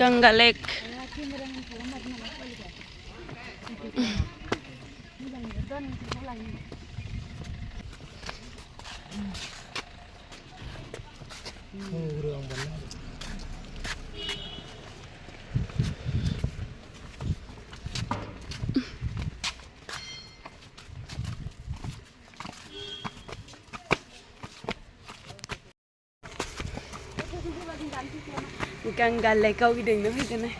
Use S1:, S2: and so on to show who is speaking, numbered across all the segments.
S1: Ganga Lake. Ganga Lake kau gideng na fai này.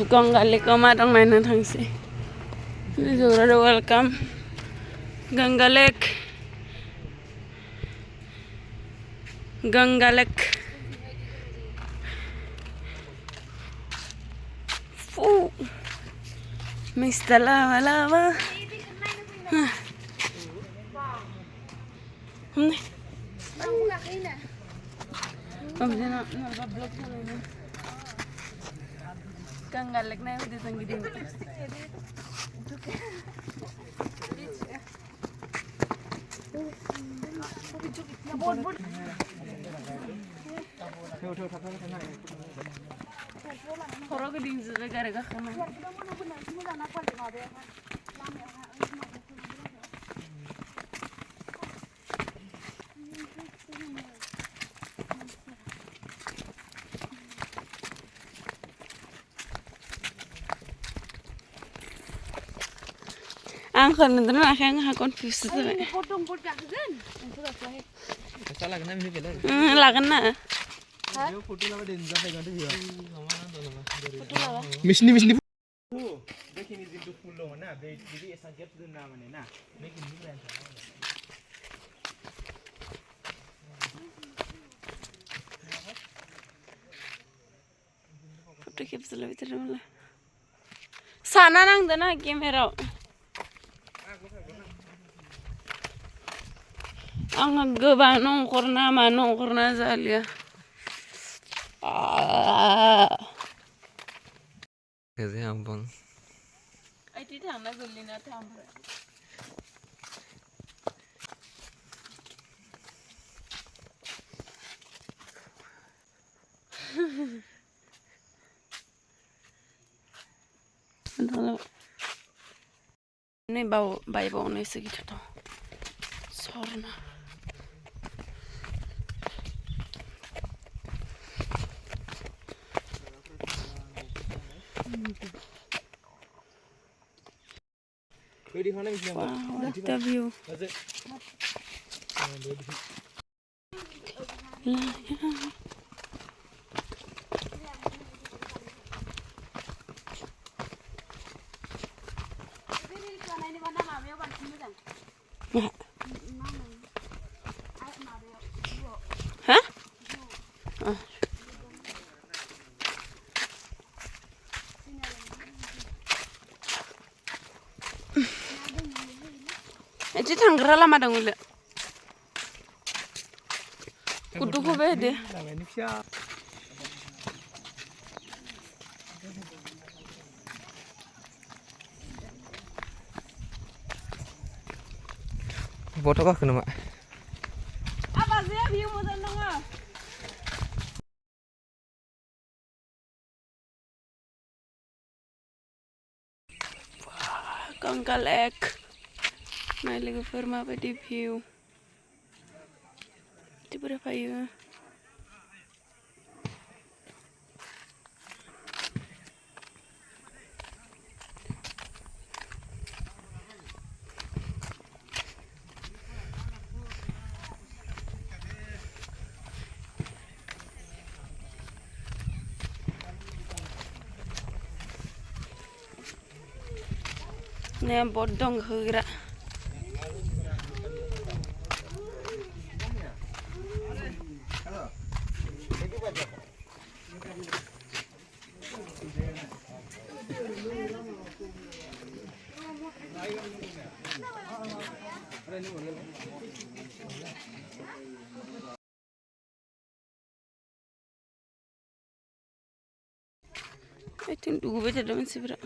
S1: Ganga Lake kau matang mana thang se. Welcome Ganga Lake. Ganga Lake. Mista lava. Ganga Lake na udah tinggi dingin. Orang keding sudah gara-gara kena. Angkat nanti akhirnya aku confused tuh. Lagan na. Mishni. देखिए नहीं जिंदू फूल लो ना दीदी ऐसा जब दिन ना मने ना लेकिन नहीं रहता फोटो कैप्चर ले बितर मला साना नंग दना camera ang gaba nong korna zalia
S2: कैसे हम बंग
S1: आई ती thangna gulli na tham ne bai bau ne se gita to sorna wow, what the view. Hah? Itu tanggerang lama dong udah. Kudu kau beda.
S2: Foto kah kena mak?
S1: Apa sih view mau tentang apa? Ganga Lake. Nah, lagi forma apa di view? Di berapa ya? Nih bodong gerak.
S3: Oiथिं दुगैबाय थादों मानसिफोरा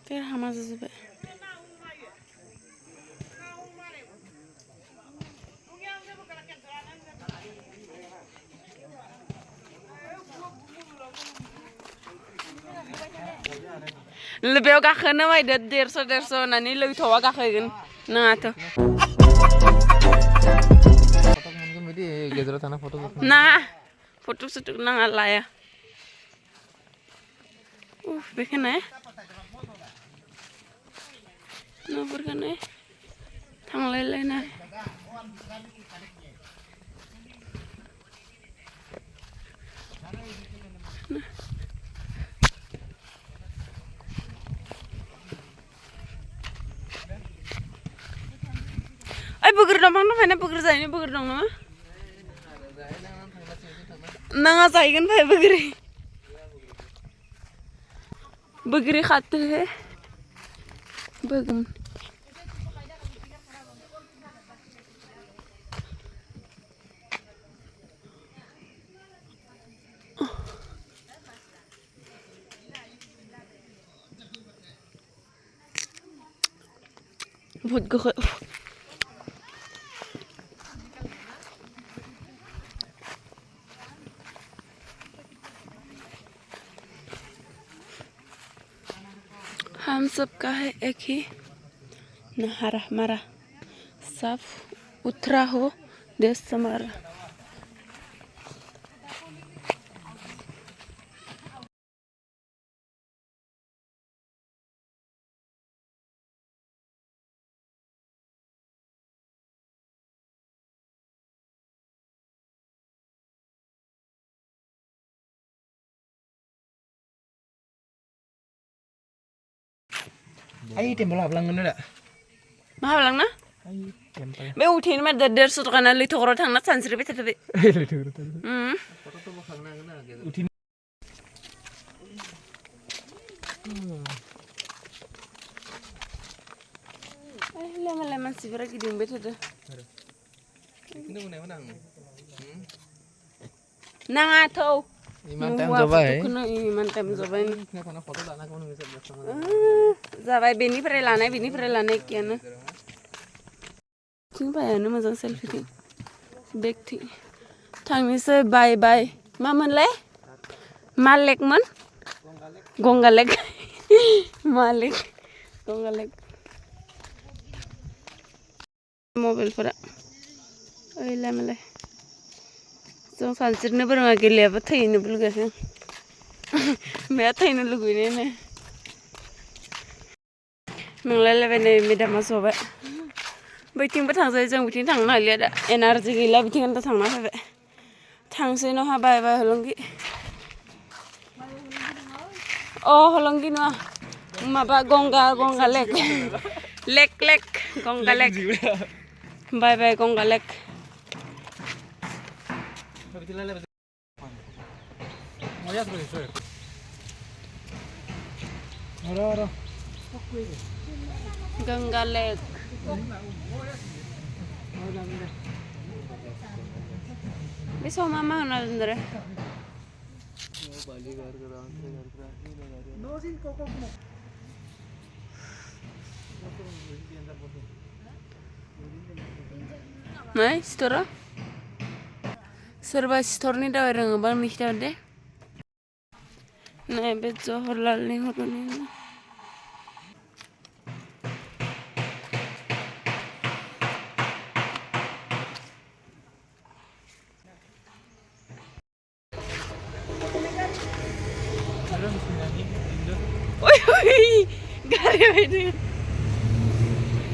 S3: बिराद हामा जाजोब्बाय बेयाव गाखोनो बायदो 150 होननानै लैथोआव गाखोगोन नाङाथ' नाङा फट' सट' नाङा लाया बेखौनो न'फोरखौनो थांलायलायनाय ओइ बोग्रि दंफां दंखायनो बोग्रि जाहैनो बोग्रि दं नामा नाङा जाहैगोन फाय बोग्रि खातो है बोग्रि बहुत गोखै हम सबका है एक ही नहारा हमारा साफ उतरा हो देश हमारा
S1: Ay temple hablang ngene dak.
S3: Mahal lang na?
S1: Ay temple.
S3: Be utin ma 150 taka na lithogro thangna sansri be tatabe.
S1: Utin.
S3: Ay lama sibra giding be tada.
S2: Ini mana menang?
S3: Nanga thau.
S2: Iman time zabai.
S3: Kuno iman time zabai.
S2: Ini kana foto dana kono bisa bersama.
S3: Zabai बेनिफ्राय लानाय Keanu थिं बायानो मोजां selfie थिं bag थिं थांनिसै bye मा मोनलाय मा लेकमोन Ganga lake मा लेक गंगा लेक मबाइलफोरा ओइला मालाय जों सानस्रिनो बोरमा गेलेयाबा थैनोबो लुगैयाखै मैं थैनो लुगैनायानो नंलायलायबाय मेदामा जबाय बैथिंबो थांजायो जों बिथिं थांनो हालिया दा एनार्जि गैला बिथिं दा थांना फैबाय थांसै नहा बाय हलंगि अ हलंगि नङा माबा Ganga lake lake Ganga lake bye Ganga lake Ganga Lake. Bisa mama nandre. Nah, store. Serba store ni dah orang bang mesti ada. Nah, betul halal ni orang ni. Gari itu.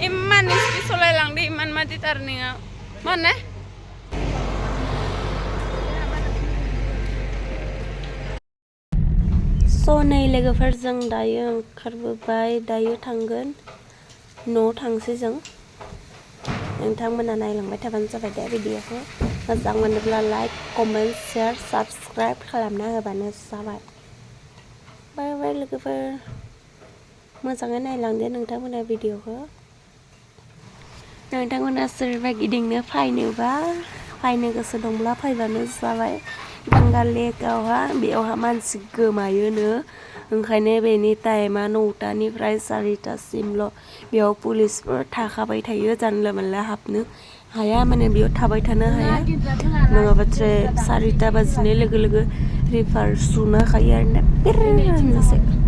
S3: Iman isti solai lang di iman mati tarninga. Mana? So नै लोगोफोरजों दायो ओंखारबोबाय दायो थांगोन न' थांसै जों नोंथांमोना नायलांबाय थाबानो जाबाय दे भिडिअखौ मोजां मोनोब्ला लाइक कमेन्ट शेयार साबस्क्राइब खालामना होबानो जाबाय बाय लोगोफोर मोजाङै नायलांदो नोंथांमोना भिडिअखौ नोंथांमोना सोरबा गिदिंनो फैनो गोसो दंब्ला फैबानो जाबाय गांगा लेकआवहा बेयावहा मानसि गोमायोनो ओंखायनो बेनि टाइमा 9टानिफ्राय 4टासिमल' बेयाव पुलिसफोर थाखाबाय थायो जानला मोनला हाबनो हाया माने बेयाव थाबाय थानो हाया नङाबाथाय 4टा बाजिनाय लोगो लोगो रिभार सुना होखायो आरोना बिराद